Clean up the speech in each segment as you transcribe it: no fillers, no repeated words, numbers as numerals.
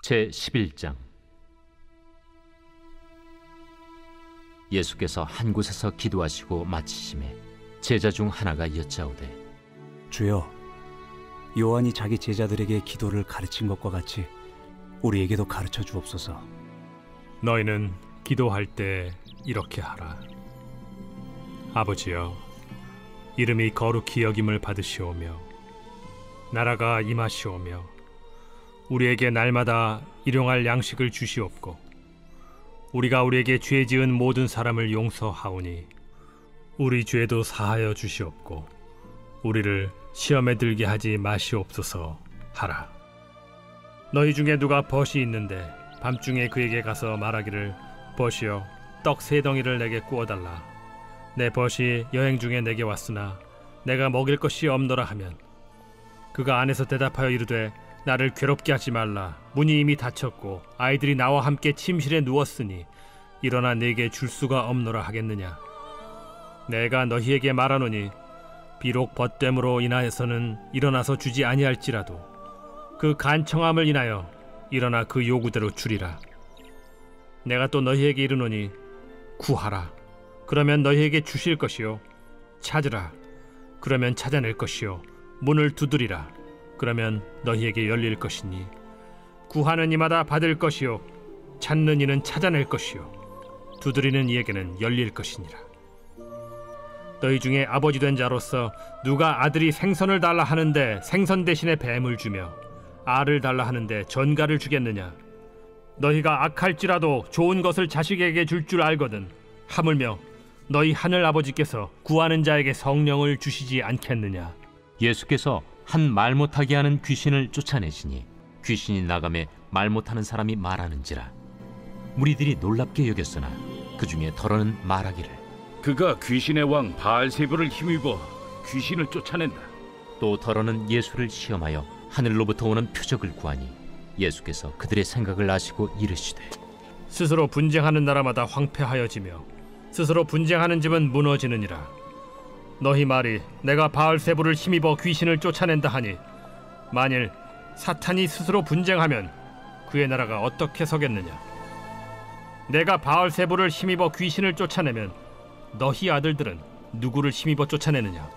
제11장. 예수께서 한 곳에서 기도하시고 마치심에 제자 중 하나가 여짜오되, 주여, 요한이 자기 제자들에게 기도를 가르친 것과 같이 우리에게도 가르쳐 주옵소서. 너희는 기도할 때 이렇게 하라. 아버지여, 이름이 거룩히 여김을 받으시오며 나라가 임하시오며 우리에게 날마다 일용할 양식을 주시옵고 우리가 우리에게 죄 지은 모든 사람을 용서하오니 우리 죄도 사하여 주시옵고 우리를 시험에 들게 하지 마시옵소서 하라. 너희 중에 누가 벗이 있는데 밤중에 그에게 가서 말하기를, 벗이여, 떡 3덩이를 내게 구워달라. 내 벗이 여행 중에 내게 왔으나 내가 먹일 것이 없노라 하면, 그가 안에서 대답하여 이르되, 나를 괴롭게 하지 말라. 문이 이미 닫혔고 아이들이 나와 함께 침실에 누웠으니 일어나 내게 줄 수가 없노라 하겠느냐. 내가 너희에게 말하노니 비록 벗됨으로 인하여서는 일어나서 주지 아니할지라도 그 간청함을 인하여 일어나 그 요구대로 주리라. 내가 또 너희에게 이르노니 구하라, 그러면 너희에게 주실 것이요, 찾으라, 그러면 찾아낼 것이요, 문을 두드리라, 그러면 너희에게 열릴 것이니 구하는 이마다 받을 것이요, 찾는 이는 찾아낼 것이요, 두드리는 이에게는 열릴 것이니라. 너희 중에 아버지 된 자로서 누가 아들이 생선을 달라 하는데 생선 대신에 뱀을 주며 알을 달라 하는데 전갈을 주겠느냐? 너희가 악할지라도 좋은 것을 자식에게 줄 줄 알거든 하물며 너희 하늘 아버지께서 구하는 자에게 성령을 주시지 않겠느냐? 예수께서 한 말 못하게 하는 귀신을 쫓아내시니 귀신이 나가매 말 못하는 사람이 말하는지라. 무리들이 놀랍게 여겼으나 그 중에 더러는 말하기를, 그가 귀신의 왕 바알세불을 힘입어 귀신을 쫓아낸다. 또 더러는 예수를 시험하여 하늘로부터 오는 표적을 구하니 예수께서 그들의 생각을 아시고 이르시되, 스스로 분쟁하는 나라마다 황폐하여지며 스스로 분쟁하는 집은 무너지느니라. 너희 말이 내가 바알세불을 힘입어 귀신을 쫓아낸다 하니, 만일 사탄이 스스로 분쟁하면 그의 나라가 어떻게 서겠느냐? 내가 바알세불을 힘입어 귀신을 쫓아내면 너희 아들들은 누구를 힘입어 쫓아내느냐?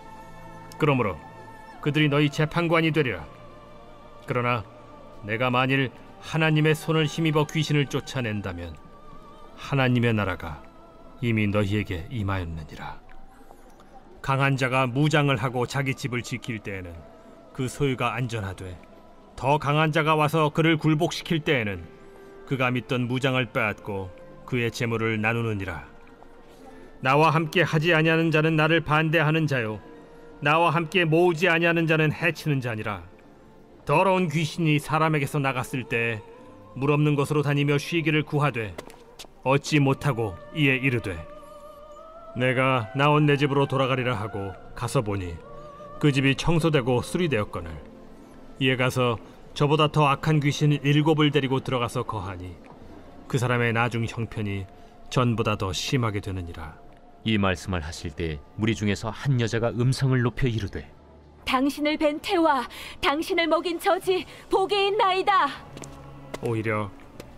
그러므로 그들이 너희 재판관이 되리라. 그러나 내가 만일 하나님의 손을 힘입어 귀신을 쫓아낸다면 하나님의 나라가 이미 너희에게 임하였느니라. 강한 자가 무장을 하고 자기 집을 지킬 때에는 그 소유가 안전하되, 더 강한 자가 와서 그를 굴복시킬 때에는 그가 믿던 무장을 빼앗고 그의 재물을 나누느니라. 나와 함께 하지 아니하는 자는 나를 반대하는 자요, 나와 함께 모으지 아니하는 자는 해치는 자니라. 더러운 귀신이 사람에게서 나갔을 때 물 없는 곳으로 다니며 쉬기를 구하되 얻지 못하고 이에 이르되, 내가 나온 내 집으로 돌아가리라 하고 가서 보니 그 집이 청소되고 수리되었거늘 이에 가서 저보다 더 악한 귀신 7을 데리고 들어가서 거하니 그 사람의 나중 형편이 전보다 더 심하게 되느니라. 이 말씀을 하실 때 무리 중에서 한 여자가 음성을 높여 이르되, 당신을 뵌 태와 당신을 먹인 저지 복이 있나이다. 오히려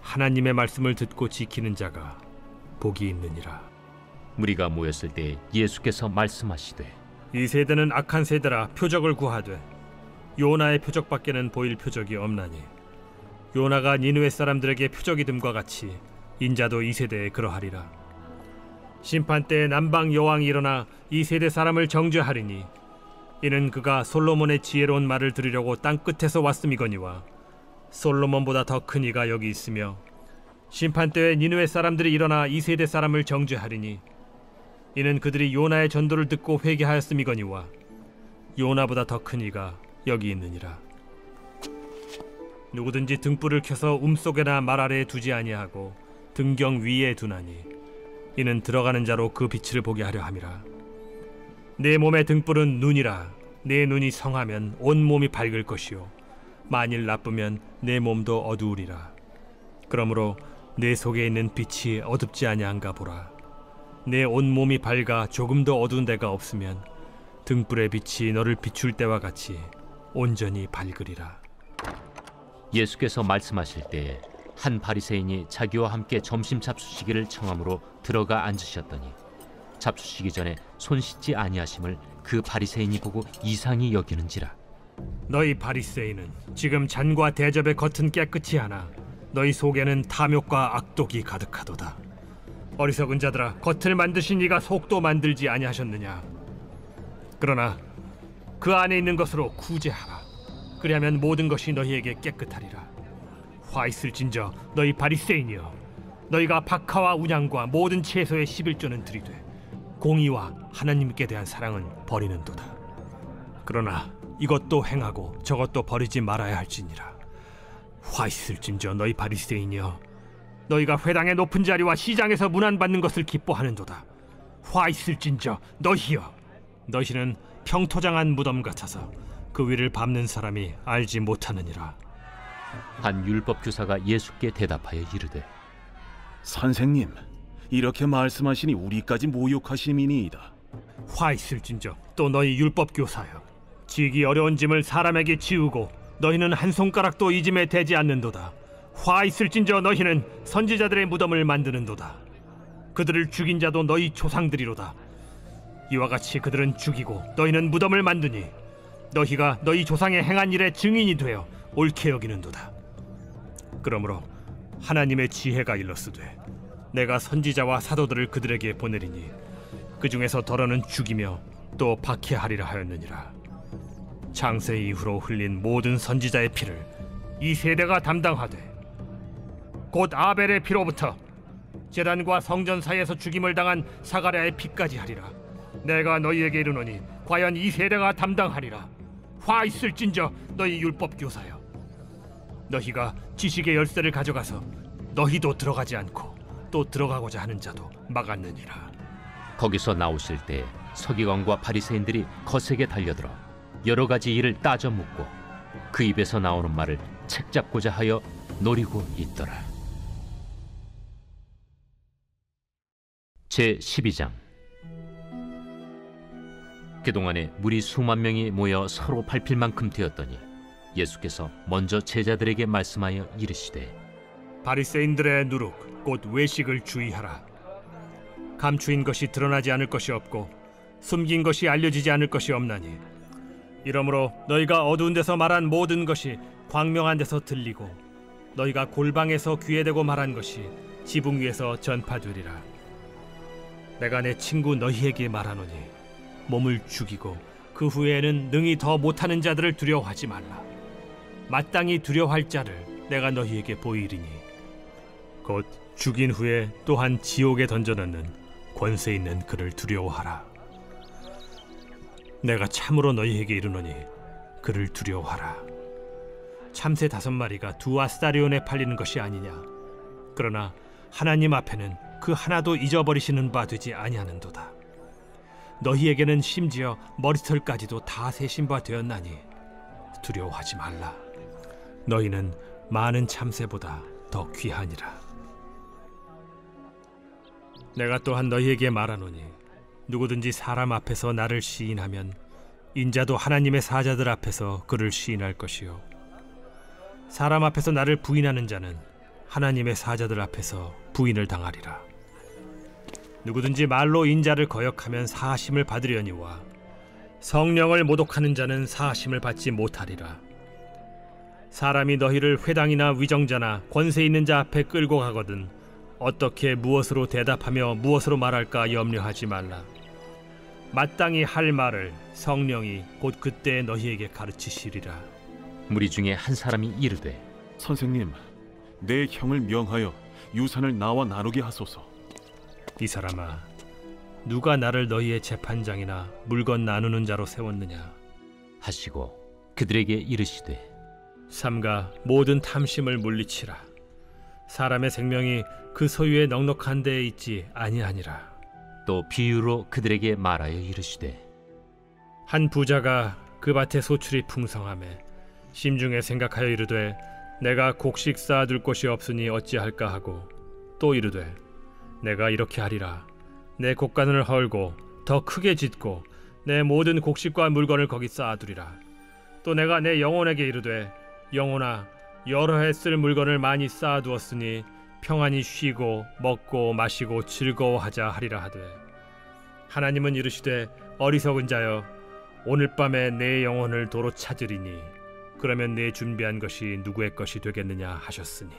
하나님의 말씀을 듣고 지키는 자가 복이 있느니라. 무리가 모였을 때 예수께서 말씀하시되, 이 세대는 악한 세대라 표적을 구하되 요나의 표적밖에는 보일 표적이 없나니, 요나가 니느웨 사람들에게 표적이 됨과 같이 인자도 이 세대에 그러하리라. 심판 때에 남방 여왕이 일어나 이 세대 사람을 정죄하리니, 이는 그가 솔로몬의 지혜로운 말을 들으려고 땅 끝에서 왔음이거니와 솔로몬보다 더 큰 이가 여기 있으며, 심판 때에 니느웨 사람들이 일어나 이 세대 사람을 정죄하리니, 이는 그들이 요나의 전도를 듣고 회개하였음이거니와 요나보다 더 큰 이가 여기 있느니라. 누구든지 등불을 켜서 움속에나 말 아래에 두지 아니하고 등경 위에 두나니, 이는 들어가는 자로 그 빛을 보게 하려 함이라. 내 몸의 등불은 눈이라. 내 눈이 성하면 온 몸이 밝을 것이요, 만일 나쁘면 내 몸도 어두우리라. 그러므로 내 속에 있는 빛이 어둡지 아니한가 보라. 내 온 몸이 밝아 조금도 어두운 데가 없으면 등불의 빛이 너를 비출 때와 같이 온전히 밝으리라. 예수께서 말씀하실 때에 한 바리새인이 자기와 함께 점심 잡수시기를 청함으로 들어가 앉으셨더니 잡수시기 전에 손 씻지 아니하심을 그 바리새인이 보고 이상히 여기는지라. 너희 바리새인은 지금 잔과 대접의 겉은 깨끗이 하나 너희 속에는 탐욕과 악독이 가득하도다. 어리석은 자들아, 겉을 만드신 이가 속도 만들지 아니하셨느냐? 그러나 그 안에 있는 것으로 구제하라. 그리하면 모든 것이 너희에게 깨끗하리라. 화 있을진저 너희 바리새인이여, 너희가 박하와 운양과 모든 채소의 11조는 들이되 공의와 하나님께 대한 사랑은 버리는도다. 그러나 이것도 행하고 저것도 버리지 말아야 할지니라. 화 있을진저 너희 바리새인이여, 너희가 회당의 높은 자리와 시장에서 문안받는 것을 기뻐하는도다. 화 있을진저 너희여, 너희는 평토장한 무덤 같아서 그 위를 밟는 사람이 알지 못하느니라. 한 율법 교사가 예수께 대답하여 이르되, 선생님, 이렇게 말씀하시니 우리까지 모욕하심이니이다. 화 있을진저 또 너희 율법 교사여, 지기 어려운 짐을 사람에게 지우고 너희는 한 손가락도 이 짐에 대지 않는도다. 화 있을진저 너희는 선지자들의 무덤을 만드는도다. 그들을 죽인 자도 너희 조상들이로다. 이와 같이 그들은 죽이고 너희는 무덤을 만드니 너희가 너희 조상의 행한 일의 증인이 되어 옳게 여기는도다. 그러므로 하나님의 지혜가 일렀으되 내가 선지자와 사도들을 그들에게 보내리니 그 중에서 더러는 죽이며 또 박해하리라 하였느니라. 창세 이후로 흘린 모든 선지자의 피를 이 세대가 담당하되 곧 아벨의 피로부터 제단과 성전 사이에서 죽임을 당한 사가랴의 피까지 하리라. 내가 너희에게 이르노니 과연 이 세대가 담당하리라. 화 있을진저 너희 율법 교사여, 너희가 지식의 열쇠를 가져가서 너희도 들어가지 않고 또 들어가고자 하는 자도 막았느니라. 거기서 나오실 때 서기관과 바리새인들이 거세게 달려들어 여러 가지 일을 따져 묻고 그 입에서 나오는 말을 책잡고자 하여 노리고 있더라. 제12장. 그동안에 무리 수만 명이 모여 서로 밟힐 만큼 되었더니 예수께서 먼저 제자들에게 말씀하여 이르시되, 바리새인들의 누룩 곧 외식을 주의하라. 감추인 것이 드러나지 않을 것이 없고 숨긴 것이 알려지지 않을 것이 없나니, 이러므로 너희가 어두운 데서 말한 모든 것이 광명한 데서 들리고 너희가 골방에서 귀에 대고 말한 것이 지붕 위에서 전파되리라. 내가 내 친구 너희에게 말하노니 몸을 죽이고 그 후에는 능히 더 못하는 자들을 두려워하지 말라. 마땅히 두려워할 자를 내가 너희에게 보이리니 곧 죽인 후에 또한 지옥에 던져넣는 권세 있는 그를 두려워하라. 내가 참으로 너희에게 이르노니 그를 두려워하라. 참새 5마리가 2아스타리온에 팔리는 것이 아니냐? 그러나 하나님 앞에는 그 하나도 잊어버리시는 바 되지 아니하는도다. 너희에게는 심지어 머리털까지도 다 세신 바 되었나니 두려워하지 말라. 너희는 많은 참새보다 더 귀하니라. 내가 또한 너희에게 말하노니 누구든지 사람 앞에서 나를 시인하면 인자도 하나님의 사자들 앞에서 그를 시인할 것이요, 사람 앞에서 나를 부인하는 자는 하나님의 사자들 앞에서 부인을 당하리라. 누구든지 말로 인자를 거역하면 사하심을 받으려니와 성령을 모독하는 자는 사하심을 받지 못하리라. 사람이 너희를 회당이나 위정자나 권세 있는 자 앞에 끌고 가거든 어떻게 무엇으로 대답하며 무엇으로 말할까 염려하지 말라. 마땅히 할 말을 성령이 곧 그때 너희에게 가르치시리라. 무리 중에 한 사람이 이르되, 선생님, 내 형을 명하여 유산을 나와 나누게 하소서. 이 사람아, 누가 나를 너희의 재판장이나 물건 나누는 자로 세웠느냐 하시고 그들에게 이르시되, 삼가 모든 탐심을 물리치라. 사람의 생명이 그 소유의 넉넉한 데에 있지 아니하니라. 또 비유로 그들에게 말하여 이르시되, 한 부자가 그 밭에 소출이 풍성하매 심중에 생각하여 이르되 내가 곡식 쌓아둘 곳이 없으니 어찌할까 하고, 또 이르되 내가 이렇게 하리라. 내 곡간을 헐고 더 크게 짓고 내 모든 곡식과 물건을 거기 쌓아두리라. 또 내가 내 영혼에게 이르되 영혼아, 여러 해 쓸 물건을 많이 쌓아두었으니 평안히 쉬고 먹고 마시고 즐거워하자 하리라 하되, 하나님은 이르시되 어리석은 자여, 오늘 밤에 내 영혼을 도로 찾으리니 그러면 내 준비한 것이 누구의 것이 되겠느냐 하셨으니,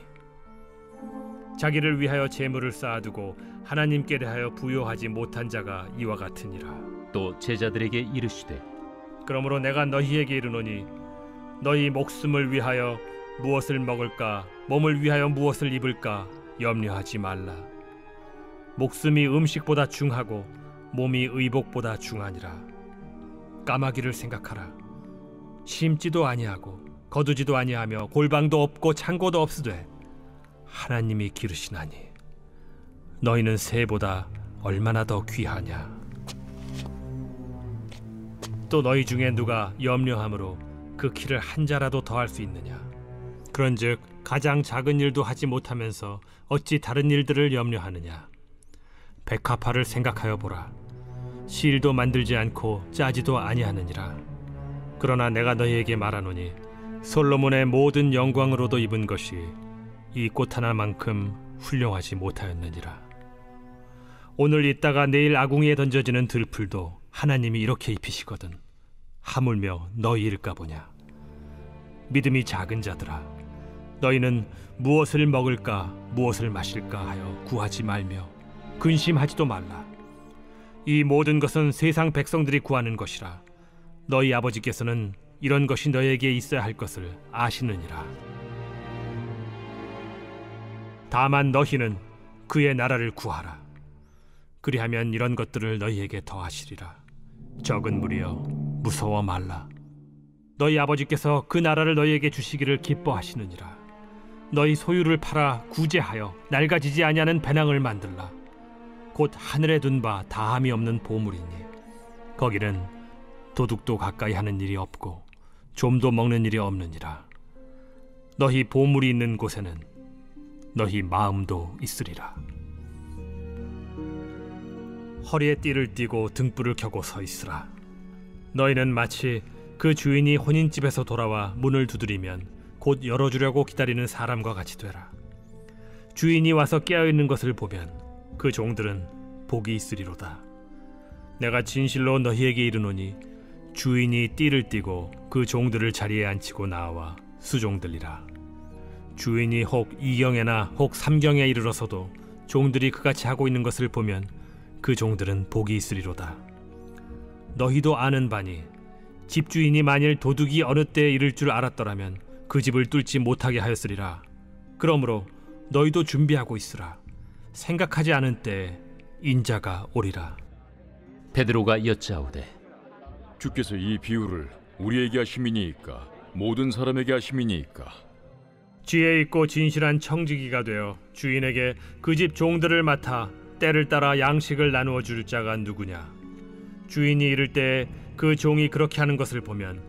자기를 위하여 재물을 쌓아두고 하나님께 대하여 부요하지 못한 자가 이와 같으니라. 또 제자들에게 이르시되 그러므로 내가 너희에게 이르노니 너희 목숨을 위하여 무엇을 먹을까, 몸을 위하여 무엇을 입을까 염려하지 말라. 목숨이 음식보다 중하고 몸이 의복보다 중하니라. 까마귀를 생각하라. 심지도 아니하고 거두지도 아니하며 골방도 없고 창고도 없으되 하나님이 기르시나니 너희는 새보다 얼마나 더 귀하냐. 또 너희 중에 누가 염려함으로 그 키를 한 자라도 더할 수 있느냐. 그런즉 가장 작은 일도 하지 못하면서 어찌 다른 일들을 염려하느냐. 백합화를 생각하여 보라. 실도 만들지 않고 짜지도 아니하느니라. 그러나 내가 너희에게 말하노니 솔로몬의 모든 영광으로도 입은 것이 이 꽃 하나만큼 훌륭하지 못하였느니라. 오늘 있다가 내일 아궁이에 던져지는 들풀도 하나님이 이렇게 입히시거든 하물며 너희일까 보냐. 믿음이 작은 자들아, 너희는 무엇을 먹을까 무엇을 마실까 하여 구하지 말며 근심하지도 말라. 이 모든 것은 세상 백성들이 구하는 것이라. 너희 아버지께서는 이런 것이 너희에게 있어야 할 것을 아시느니라. 다만 너희는 그의 나라를 구하라. 그리하면 이런 것들을 너희에게 더하시리라. 적은 무리여, 무서워 말라. 너희 아버지께서 그 나라를 너희에게 주시기를 기뻐하시느니라. 너희 소유를 팔아 구제하여 낡아지지 아니하는 배낭을 만들라. 곧 하늘에 둔 바 다함이 없는 보물이니 거기는 도둑도 가까이 하는 일이 없고 좀도 먹는 일이 없느니라. 너희 보물이 있는 곳에는 너희 마음도 있으리라. 허리에 띠를 띠고 등불을 켜고 서 있으라. 너희는 마치 그 주인이 혼인집에서 돌아와 문을 두드리면 곧 열어주려고 기다리는 사람과 같이 되라. 주인이 와서 깨어있는 것을 보면 그 종들은 복이 있으리로다. 내가 진실로 너희에게 이르노니 주인이 띠를 띠고 그 종들을 자리에 앉히고 나와 수종들리라. 주인이 혹 2경에나 혹 3경에 이르러서도 종들이 그같이 하고 있는 것을 보면 그 종들은 복이 있으리로다. 너희도 아는 바니 집주인이 만일 도둑이 어느 때에 이를 줄 알았더라면 그 집을 뚫지 못하게 하였으리라. 그러므로 너희도 준비하고 있으라. 생각하지 않은 때에 인자가 오리라. 베드로가 여짜오되 주께서 이 비유를 우리에게 하심이니이까 모든 사람에게 하심이니이까? 지혜 있고 진실한 청지기가 되어 주인에게 그 집 종들을 맡아 때를 따라 양식을 나누어 줄 자가 누구냐. 주인이 이를 때에 그 종이 그렇게 하는 것을 보면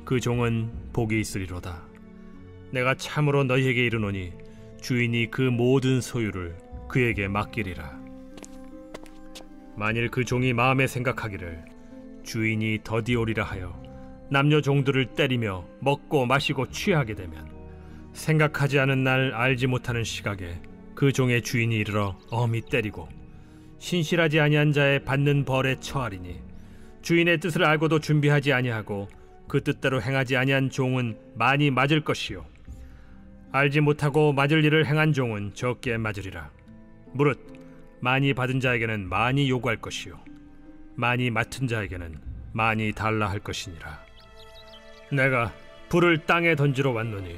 그 종은 복이 있으리로다. 내가 참으로 너희에게 이르노니 주인이 그 모든 소유를 그에게 맡기리라. 만일 그 종이 마음에 생각하기를 주인이 더디 오리라 하여 남녀 종들을 때리며 먹고 마시고 취하게 되면 생각하지 않은 날 알지 못하는 시각에 그 종의 주인이 이르러 엄히 때리고 신실하지 아니한 자의 받는 벌에 처하리니, 주인의 뜻을 알고도 준비하지 아니하고 그 뜻대로 행하지 아니한 종은 많이 맞을 것이요 알지 못하고 맞을 일을 행한 종은 적게 맞으리라. 무릇 많이 받은 자에게는 많이 요구할 것이요 많이 맡은 자에게는 많이 달라 할 것이니라. 내가 불을 땅에 던지러 왔노니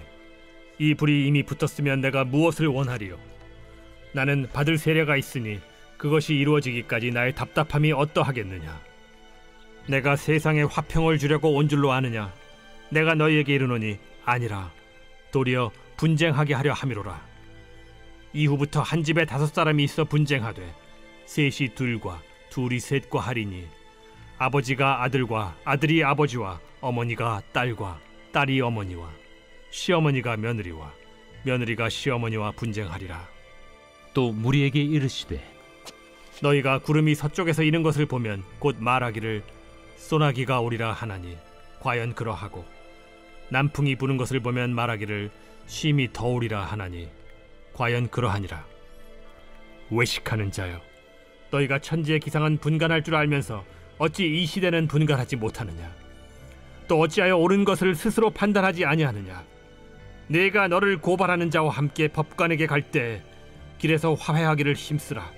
이 불이 이미 붙었으면 내가 무엇을 원하리요. 나는 받을 세례가 있으니 그것이 이루어지기까지 나의 답답함이 어떠하겠느냐. 내가 세상에 화평을 주려고 온 줄로 아느냐. 내가 너희에게 이르노니 아니라 도리어 분쟁하게 하려 함이로라. 이후부터 한 집에 5사람이 있어 분쟁하되 셋이 둘과 둘이 셋과 하리니 아버지가 아들과 아들이 아버지와 어머니가 딸과 딸이 어머니와 시어머니가 며느리와 며느리가 시어머니와 분쟁하리라. 또 무리에게 이르시되 너희가 구름이 서쪽에서 이는 것을 보면 곧 말하기를 소나기가 오리라 하나니 과연 그러하고, 남풍이 부는 것을 보면 말하기를 심히 더우리라 하나니 과연 그러하니라. 외식하는 자여, 너희가 천지에 기상한 분간할 줄 알면서 어찌 이 시대는 분간하지 못하느냐? 또 어찌하여 옳은 것을 스스로 판단하지 아니하느냐? 내가 너를 고발하는 자와 함께 법관에게 갈 때 길에서 화해하기를 힘쓰라.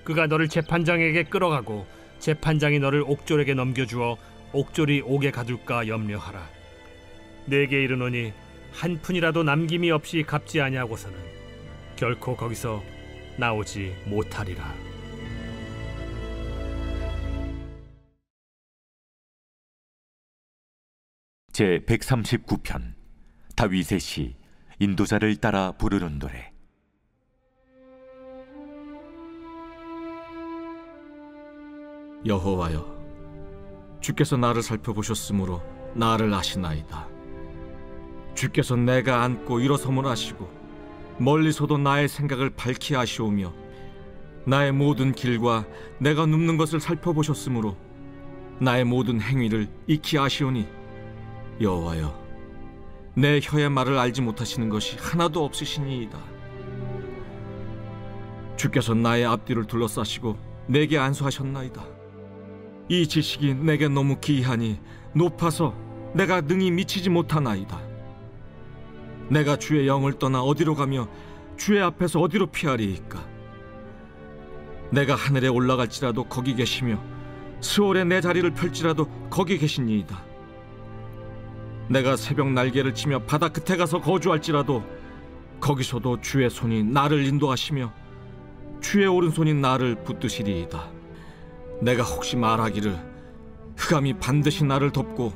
그가 너를 재판장에게 끌어가고 재판장이 너를 옥졸에게 넘겨주어 옥졸이 옥에 가둘까 염려하라. 내게 이르노니 한 푼이라도 남김이 없이 갚지 아니하고서는 결코 거기서 나오지 못하리라. 제 139편 다윗의 시 인도자를 따라 부르는 노래. 여호와여, 주께서 나를 살펴보셨으므로 나를 아시나이다. 주께서 내가 앉고 일어섬을 아시고 멀리서도 나의 생각을 밝히 아시오며 나의 모든 길과 내가 눕는 것을 살펴보셨으므로 나의 모든 행위를 익히 아시오니 여호와여, 내 혀의 말을 알지 못하시는 것이 하나도 없으시니이다. 주께서 나의 앞뒤를 둘러싸시고 내게 안수하셨나이다. 이 지식이 내게 너무 기이하니 높아서 내가 능히 미치지 못하나이다. 내가 주의 영을 떠나 어디로 가며 주의 앞에서 어디로 피하리이까? 내가 하늘에 올라갈지라도 거기 계시며 스올에 내 자리를 펼지라도 거기 계시니이다. 내가 새벽 날개를 치며 바다 끝에 가서 거주할지라도 거기서도 주의 손이 나를 인도하시며 주의 오른손이 나를 붙드시리이다. 내가 혹시 말하기를 흑암이 반드시 나를 덮고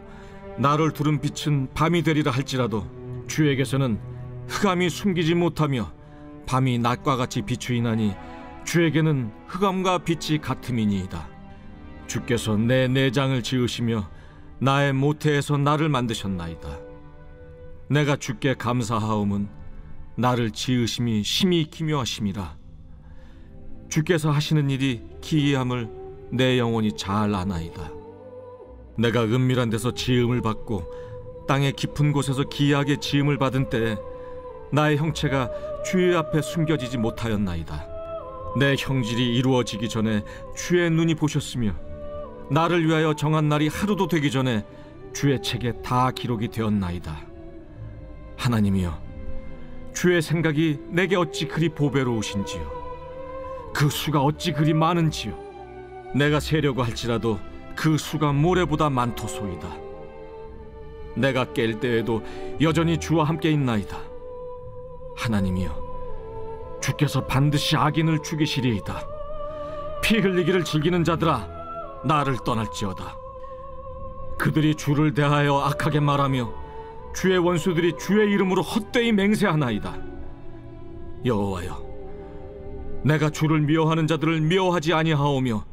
나를 두른 빛은 밤이 되리라 할지라도 주에게서는 흑암이 숨기지 못하며 밤이 낮과 같이 비추이나니 주에게는 흑암과 빛이 같음이니이다. 주께서 내 내장을 지으시며 나의 모태에서 나를 만드셨나이다. 내가 주께 감사하옴은 나를 지으심이 심히 기묘하심이라. 주께서 하시는 일이 기이함을 내 영혼이 잘 아나이다. 내가 은밀한 데서 지음을 받고 땅의 깊은 곳에서 기이하게 지음을 받은 때에 나의 형체가 주의 앞에 숨겨지지 못하였나이다. 내 형질이 이루어지기 전에 주의 눈이 보셨으며 나를 위하여 정한 날이 하루도 되기 전에 주의 책에 다 기록이 되었나이다. 하나님이여, 주의 생각이 내게 어찌 그리 보배로우신지요. 그 수가 어찌 그리 많은지요. 내가 세려고 할지라도 그 수가 모래보다 많도소이다. 내가 깰 때에도 여전히 주와 함께 있나이다. 하나님이여, 주께서 반드시 악인을 죽이시리이다. 피 흘리기를 즐기는 자들아, 나를 떠날지어다. 그들이 주를 대하여 악하게 말하며 주의 원수들이 주의 이름으로 헛되이 맹세하나이다. 여호와여, 내가 주를 미워하는 자들을 미워하지 아니하오며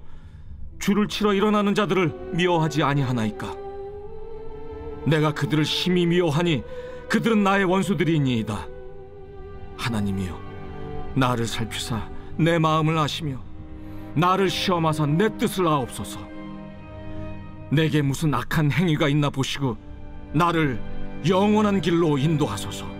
주를 치러 일어나는 자들을 미워하지 아니하나이까? 내가 그들을 심히 미워하니 그들은 나의 원수들이니이다. 하나님이여, 나를 살피사 내 마음을 아시며 나를 시험하사 내 뜻을 아옵소서. 내게 무슨 악한 행위가 있나 보시고 나를 영원한 길로 인도하소서.